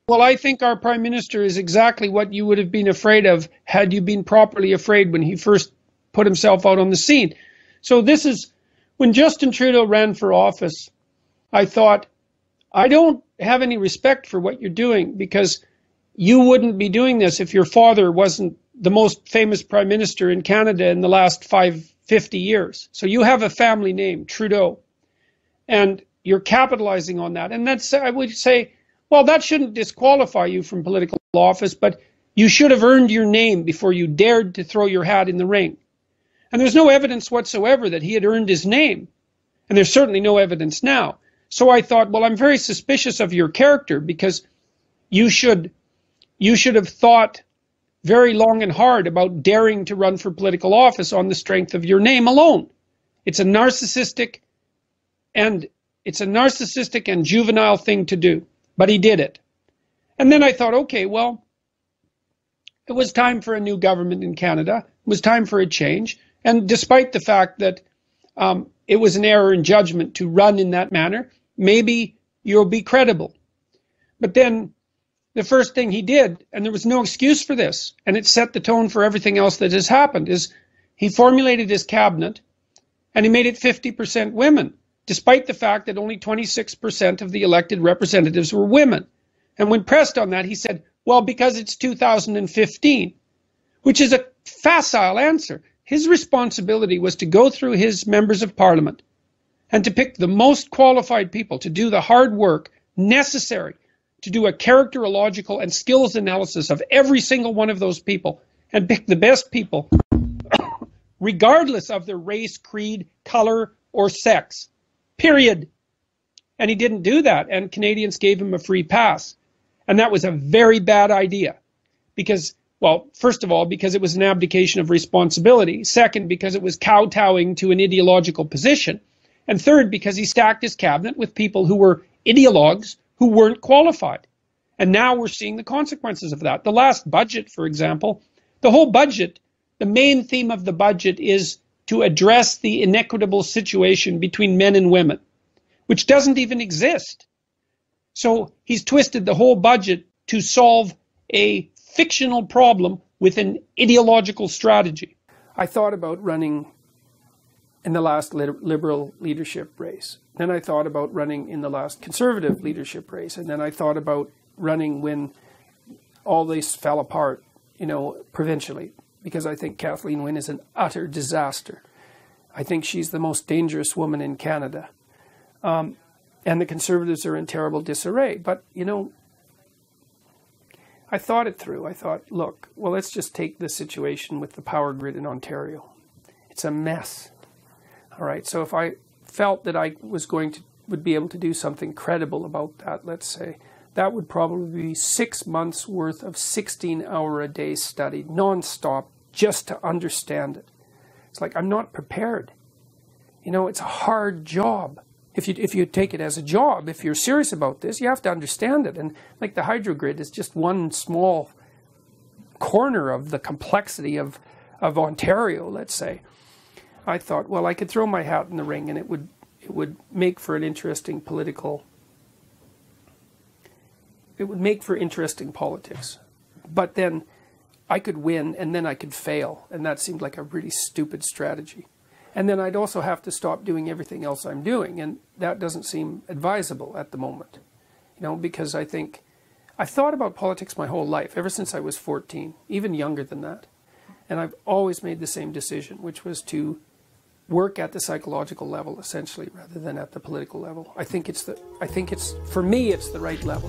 Well, I think our Prime Minister is exactly what you would have been afraid of had you been properly afraid when he first put himself out on the scene. So this is, when Justin Trudeau ran for office, I thought, I don't have any respect for what you're doing, because you wouldn't be doing this if your father wasn't the most famous Prime Minister in Canada in the last 50 years. So you have a family name, Trudeau, and you're capitalizing on that. And that's, I would say, well, that shouldn't disqualify you from political office, but you should have earned your name before you dared to throw your hat in the ring. And there's no evidence whatsoever that he had earned his name. And there's certainly no evidence now. So I thought, well, I'm very suspicious of your character, because you should have thought very long and hard about daring to run for political office on the strength of your name alone. It's a narcissistic and juvenile thing to do. But he did it. And then I thought, okay, well, it was time for a new government in Canada. It was time for a change. And despite the fact that it was an error in judgment to run in that manner, maybe you'll be credible. But then the first thing he did, and there was no excuse for this, and it set the tone for everything else that has happened, is he formulated his cabinet and he made it 50% women, despite the fact that only 26% of the elected representatives were women. And when pressed on that, he said, well, because it's 2015, which is a facile answer. His responsibility was to go through his members of parliament and to pick the most qualified people to do the hard work necessary to do a characterological and skills analysis of every single one of those people, and pick the best people, regardless of their race, creed, color, or sex. Period. And he didn't do that, and Canadians gave him a free pass. And that was a very bad idea, because, well, first of all, because it was an abdication of responsibility. Second, because it was kowtowing to an ideological position. And third, because he stacked his cabinet with people who were ideologues who weren't qualified. And now we're seeing the consequences of that. The last budget, for example, the whole budget, the main theme of the budget is to address the inequitable situation between men and women, which doesn't even exist. So he's twisted the whole budget to solve a fictional problem with an ideological strategy. I thought about running in the last Liberal leadership race. Then I thought about running in the last Conservative leadership race. And then I thought about running when all this fell apart, provincially, because I think Kathleen Wynne is an utter disaster. I think she's the most dangerous woman in Canada. And the Conservatives are in terrible disarray. But, I thought it through. I thought, look, well, let's just take the situation with the power grid in Ontario. It's a mess. All right, so if I felt that I would be able to do something credible about that, let's say, that would probably be 6 months worth of 16-hour-a-day study, nonstop, just to understand it. It's like, I'm not prepared. It's a hard job. If you take it as a job, if you're serious about this, you have to understand it. And like the hydro grid is just one small corner of the complexity of Ontario, let's say. I thought, well, I could throw my hat in the ring, and it would make for an interesting political. It would make for interesting politics, but then I could win, and then I could fail, and that seemed like a really stupid strategy. And then I'd also have to stop doing everything else I'm doing, and that doesn't seem advisable at the moment, because I think I've thought about politics my whole life, ever since I was 14, even younger than that, and I've always made the same decision, which was to work at the psychological level, essentially, rather than at the political level. For me, it's the right level.